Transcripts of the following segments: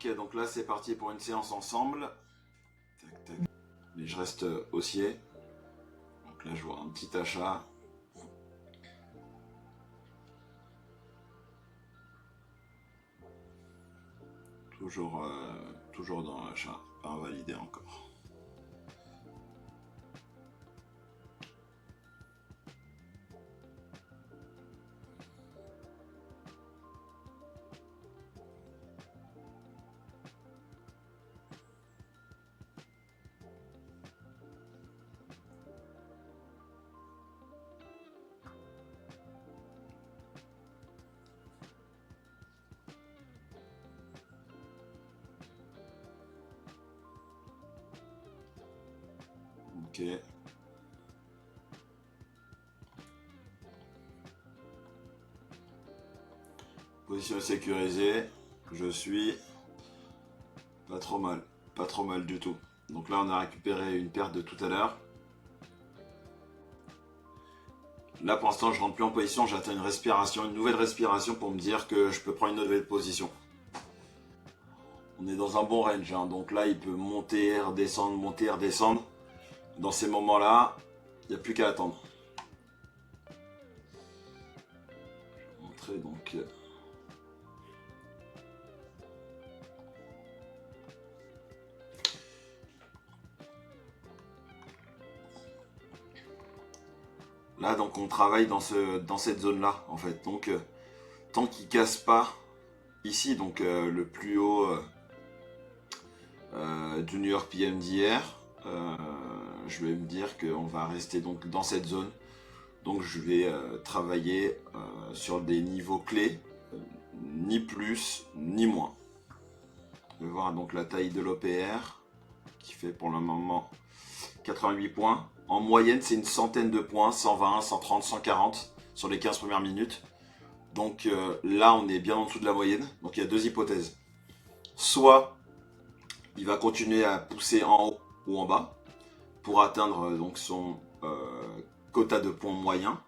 Ok, donc là c'est parti pour une séance ensemble. Tac, tac. Mais je reste haussier. Donc là je vois un petit achat. Toujours dans l'achat, pas invalidé encore. Ok. Position sécurisée, je suis pas trop mal du tout. Donc là on a récupéré une perte de tout à l'heure. Là pour l'instant je rentre plus en position, j'attends une nouvelle respiration pour me dire que je peux prendre une nouvelle position. On est dans un bon range, hein, donc là il peut monter, redescendre, monter, redescendre. Dans ces moments-là, il n'y a plus qu'à attendre. Je vais montrer donc. Là donc on travaille dans cette zone-là en fait. Donc tant qu'il casse pas ici, donc le plus haut du New York PM d'hier, je vais me dire qu'on va rester donc dans cette zone. Donc je vais travailler sur des niveaux clés, ni plus ni moins. Je vais voir donc la taille de l'OPR qui fait pour le moment 88 points. En moyenne c'est une centaine de points, 120, 130, 140 sur les 15 premières minutes. Donc là on est bien en dessous de la moyenne. Donc il y a deux hypothèses. Soit il va continuer à pousser en haut ou en bas pour atteindre donc son quota de points moyen.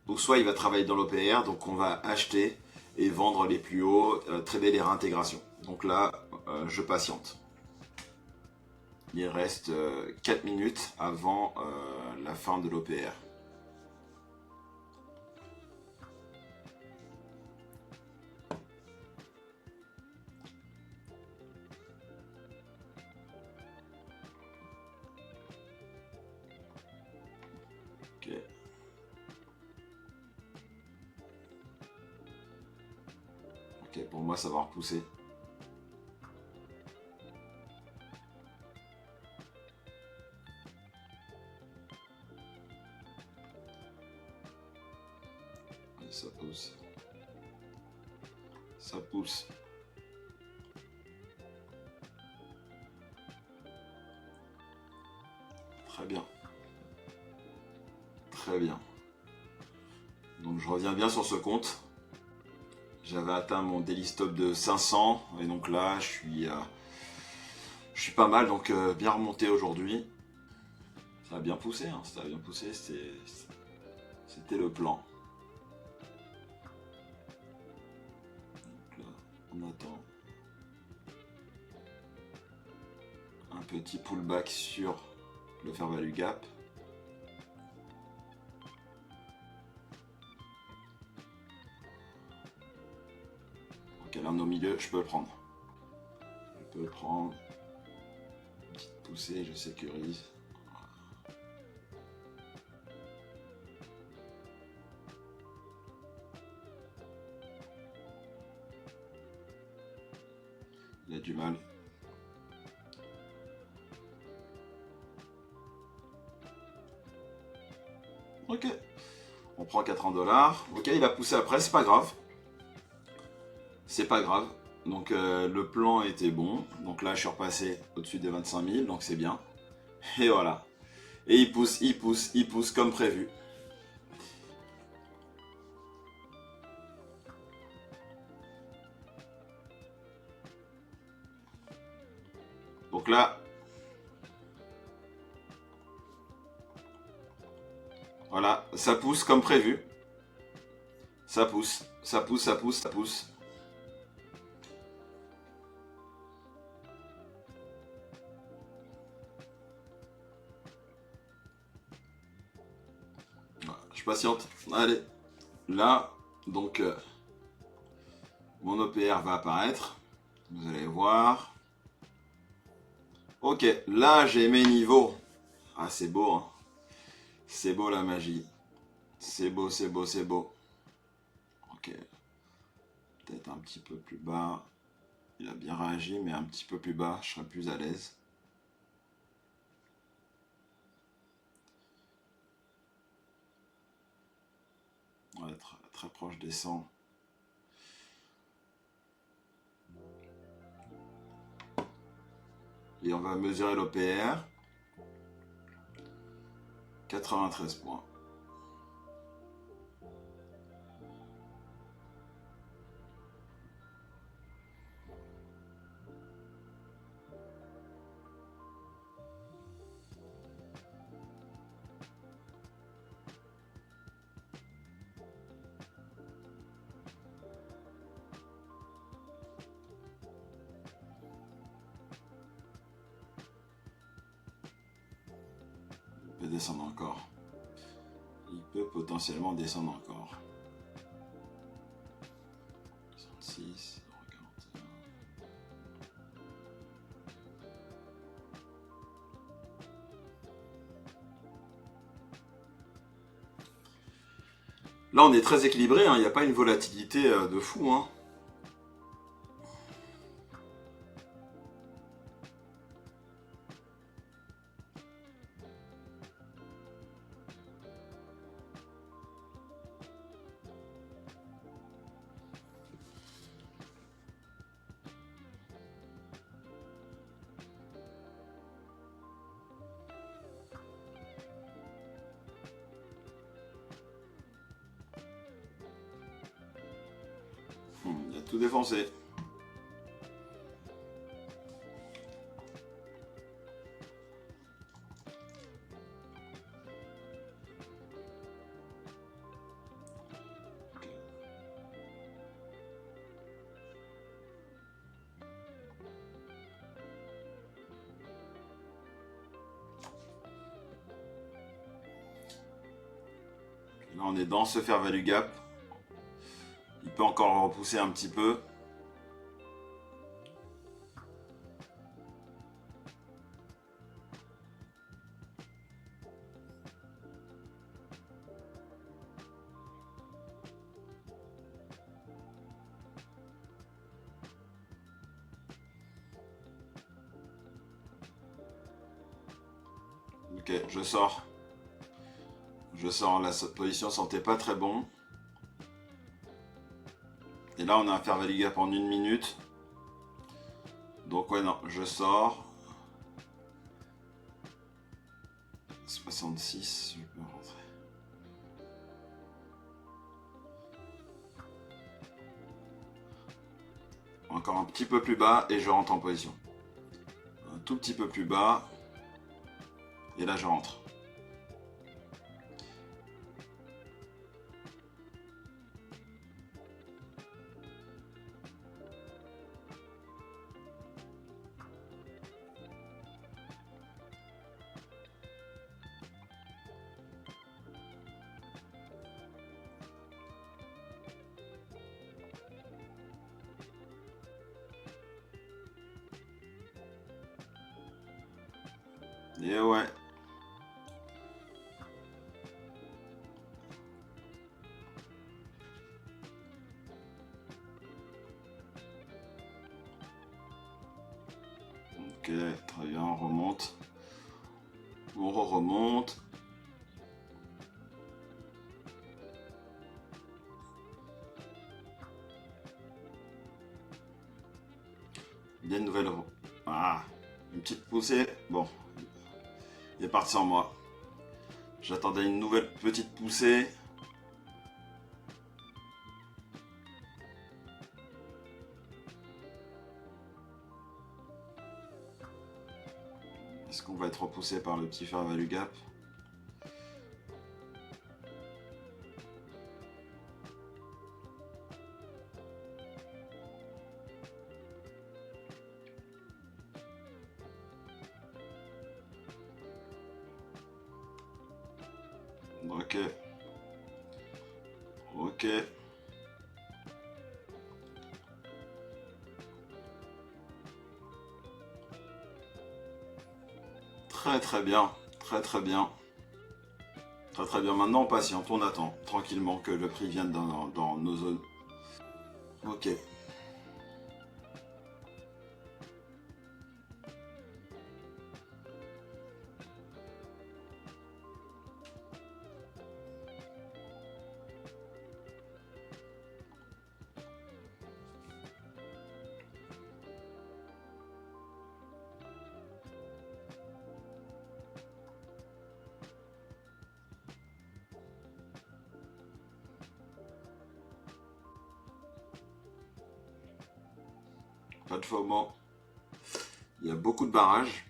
Ou soit il va travailler dans l'OPR, donc on va acheter et vendre les plus hauts, trader les réintégrations. Donc là, je patiente. Il reste 4 minutes avant la fin de l'OPR. Ok. Ok, pour moi ça va repousser. Ça pousse. Ça pousse. Très bien. Très bien. Donc je reviens bien sur ce compte. J'avais atteint mon daily stop de 500 et donc là je suis pas mal, donc bien remonté aujourd'hui. Ça a bien poussé, hein, ça a bien poussé, c'était le plan. Donc là, on attend un petit pullback sur le fair value gap. Ok, là on est au milieu, je peux le prendre. Je peux le prendre. Une petite poussée, je sécurise. Il a du mal. Ok. On prend 80 $. Ok, il a poussé après, c'est pas grave. C'est pas grave. Donc le plan était bon. Donc là, je suis repassé au-dessus des 25 000, donc c'est bien. Et voilà. Et il pousse, il pousse, il pousse comme prévu. Donc là, voilà, ça pousse comme prévu. Ça pousse, ça pousse, ça pousse, ça pousse. patiente. Allez, là, donc, mon OPR va apparaître. Vous allez voir. Ok, là, j'ai mes niveaux. Ah, c'est beau, hein. C'est beau la magie. C'est beau, c'est beau, c'est beau. Ok. Peut-être un petit peu plus bas. Il a bien réagi, mais un petit peu plus bas, je serai plus à l'aise. On va être très proche des 100. Et on va mesurer l'OPR. 93 points. Il peut descendre encore. Il peut potentiellement descendre encore. 66, 41. Là, on est très équilibré, hein. Il n'y a pas une volatilité de fou, hein. Il a tout défoncé. Là, on est dans ce fair value gap. Il peut encore repousser un petit peu. Ok, je sors. Je sors, la position sentait pas très bon. Et là, on a un fair value gap en 1 minute. Donc ouais, non, je sors. 66, je peux rentrer. Encore un petit peu plus bas et je rentre en position. Un tout petit peu plus bas. Et là, je rentre. Et ouais. Ok, très bien, on remonte. On remonte. Bien une nouvelle. Ah, une petite poussée. Bon, il est parti sans moi. J'attendais une nouvelle petite poussée. Est-ce qu'on va être repoussé par le petit fair value gap? Ok. Ok. Très bien. Très bien. Très bien. Maintenant on patiente, on attend tranquillement que le prix vienne dans nos zones. Ok. Pas de FOMO. Il y a beaucoup de barrages.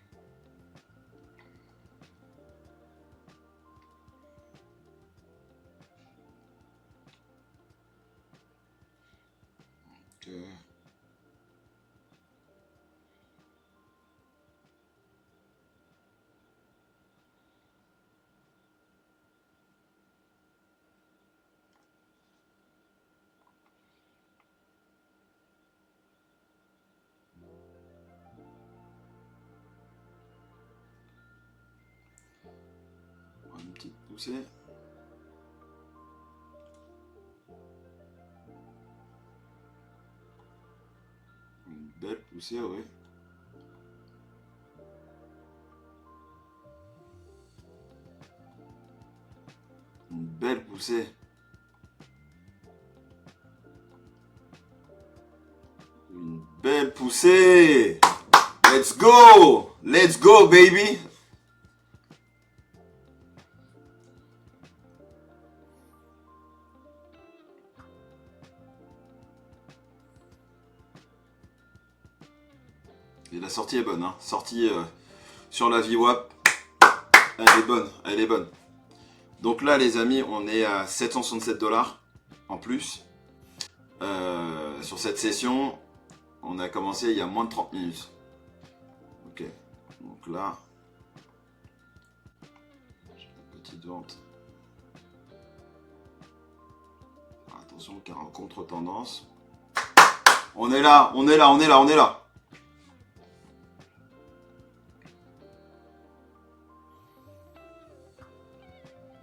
Ok. Une petite poussée. Une belle poussée, oui. Une belle poussée. Une belle poussée. Let's go. Let's go, baby. Et la sortie est bonne, hein. Sortie sur la VWAP. Elle est bonne, elle est bonne. Donc là, les amis, on est à 767 $ en plus. Sur cette session, on a commencé il y a moins de 30 minutes. Ok, donc là, j'ai une petite vente. Attention, car en contre-tendance. On est là, on est là, on est là, on est là.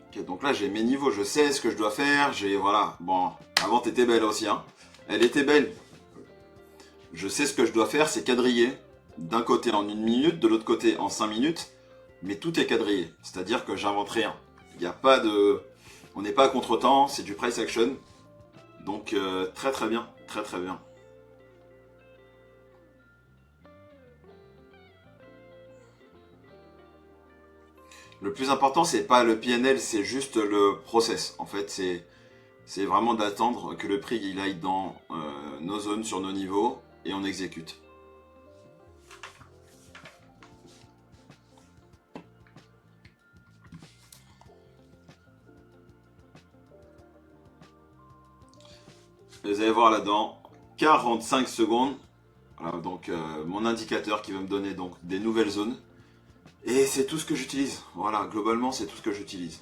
Ok, donc là, j'ai mes niveaux, je sais ce que je dois faire. Voilà, bon, avant, t'étais belle aussi, hein. Elle était belle. Je sais ce que je dois faire, c'est quadriller. D'un côté en 1 minute, de l'autre côté en 5 minutes. Mais tout est quadrillé. C'est-à-dire que j'invente rien. Il n'y a pas de... On n'est pas à contre-temps, c'est du price action. Donc très bien, très bien. Le plus important, c'est pas le PNL, c'est juste le process. En fait, c'est vraiment d'attendre que le prix il aille dans nos zones, sur nos niveaux, et on exécute. Vous allez voir là-dedans, 45 secondes. Voilà, donc mon indicateur qui va me donner donc des nouvelles zones. Et c'est tout ce que j'utilise. Voilà, globalement, c'est tout ce que j'utilise.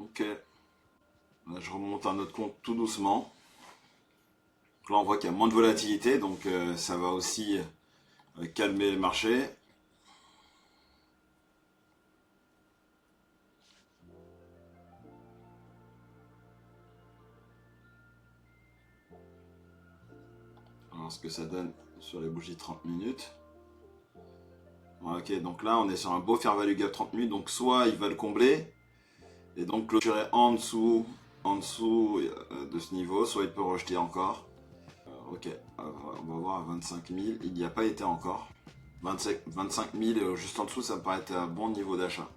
Ok. Là, je remonte à notre compte tout doucement. Là, on voit qu'il y a moins de volatilité, donc ça va aussi calmer le marché. Alors, ce que ça donne sur les bougies 30 minutes. Ok, donc là on est sur un beau fair value gap 30 minutes, donc soit il va le combler, et donc clôturer en dessous de ce niveau, soit il peut rejeter encore. Ok, on va voir à 25 000, il n'y a pas été encore. 25 000 juste en dessous, ça me paraît être un bon niveau d'achat.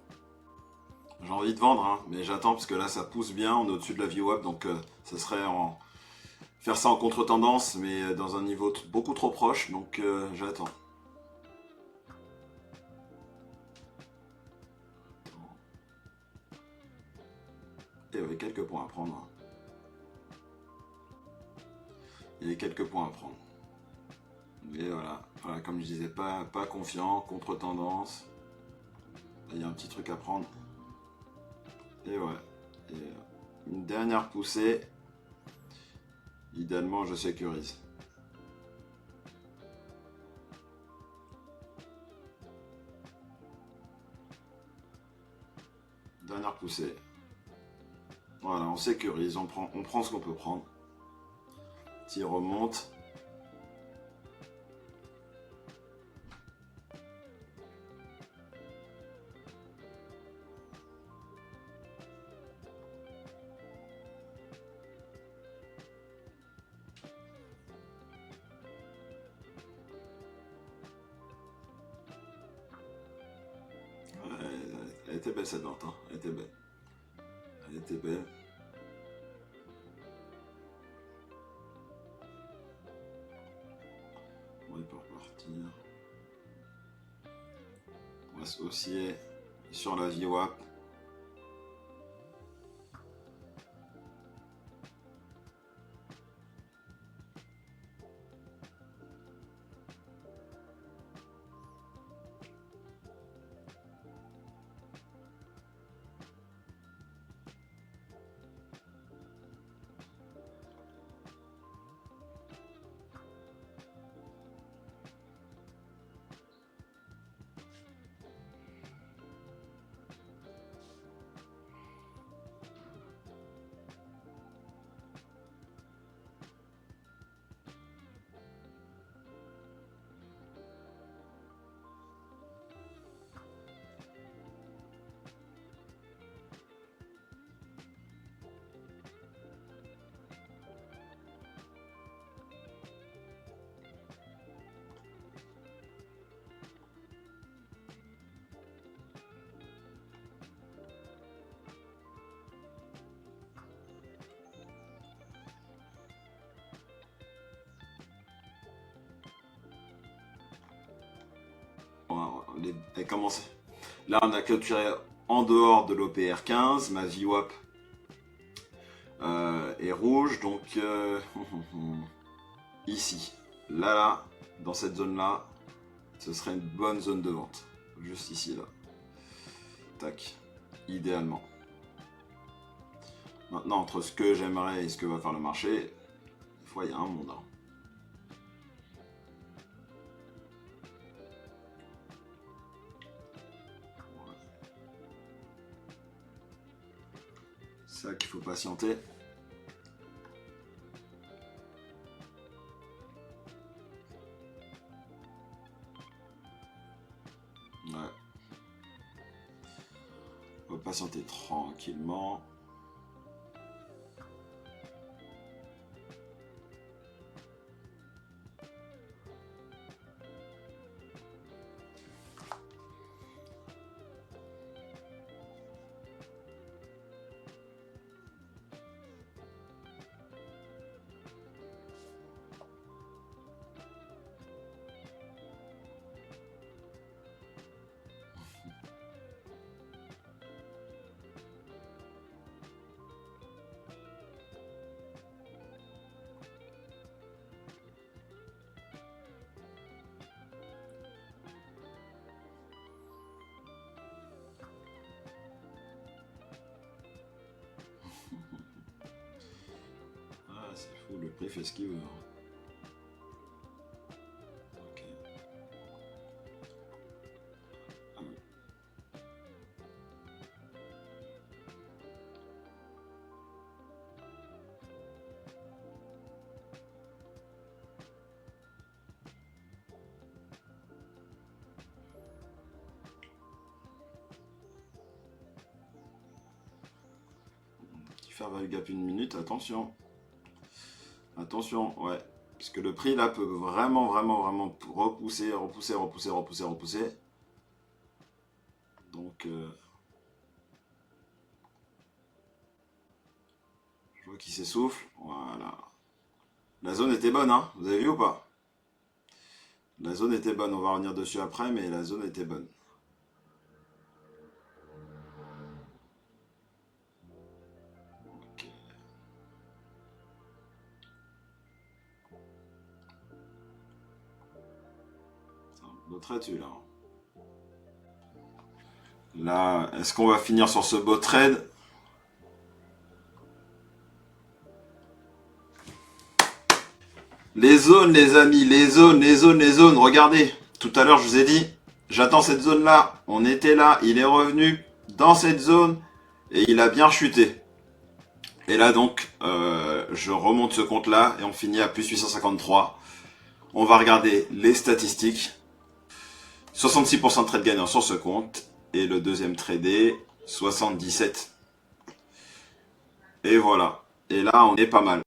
J'ai envie de vendre, hein, mais j'attends parce que là ça pousse bien, on est au-dessus de la VWAP, donc ça serait faire ça en contre-tendance, mais dans un niveau beaucoup trop proche, donc j'attends. Il y avait quelques points à prendre. Il y avait quelques points à prendre. Et voilà, comme je disais, pas confiant, contre-tendance. Il y a un petit truc à prendre. Et ouais. Et une dernière poussée. Idéalement, je sécurise. Dernière poussée. Voilà, on sécurise, on prend ce qu'on peut prendre. Petit remonte. Elle était belle cette vente, hein. Elle était belle. Elle était belle. Bon, il peut repartir. On va s'osciller sur la VWAP. Elle commence. Là, on a clôturé en dehors de l'OPR 15. Ma VWAP est rouge. Donc, ici, là, dans cette zone-là, ce serait une bonne zone de vente. Juste ici, là. Tac. Idéalement. Maintenant, entre ce que j'aimerais et ce que va faire le marché, des fois, il y a un monde. Hein. C'est ça qu'il faut patienter. Ouais. On va patienter tranquillement. Ah, c'est fou, le prix fait ce qu'il veut. Ok. Fair value gap 1 minute, attention. Attention, ouais. Parce que le prix là peut vraiment repousser. Donc, je vois qu'il s'essouffle. Voilà. La zone était bonne, hein. Vous avez vu ou pas? La zone était bonne. On va revenir dessus après, mais la zone était bonne. Ok. Beau trade celui-là. Là, est-ce qu'on va finir sur ce beau trade? Les zones, les amis, les zones. Regardez, tout à l'heure, je vous ai dit, j'attends cette zone-là. On était là, il est revenu dans cette zone et il a bien chuté. Et là, donc, je remonte ce compte-là et on finit à plus 853. On va regarder les statistiques. 66% de trade gagnant sur ce compte. Et le deuxième tradé, 77. Et voilà. Et là, on est pas mal.